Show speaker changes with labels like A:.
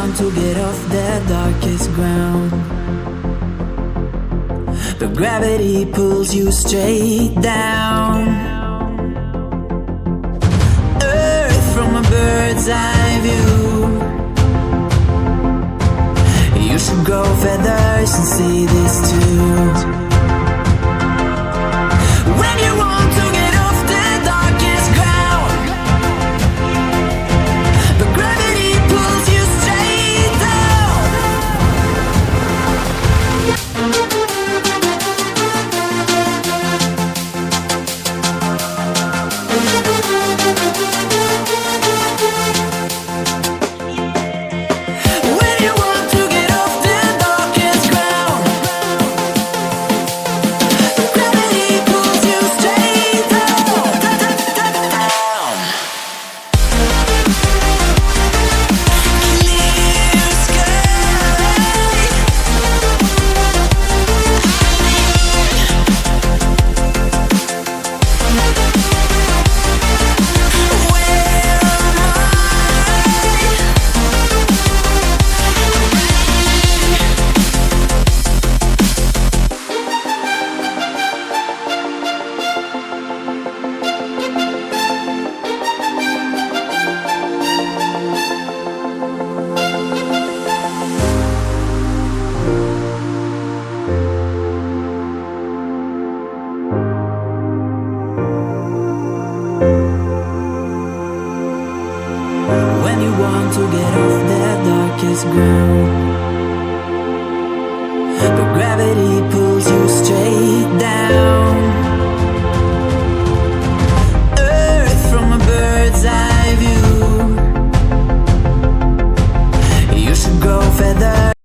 A: want to get off the darkest ground, but gravity pulls you straight down. Earth from a bird's eye view. You should grow feathers and see this too. When you want to get off the darkest ground, but gravity pulls you straight down. When you want to get off the darkest ground, but gravity pulls you straight down, down. Clear sky. When you want to get off the darkest ground, but gravity pulls you straight down.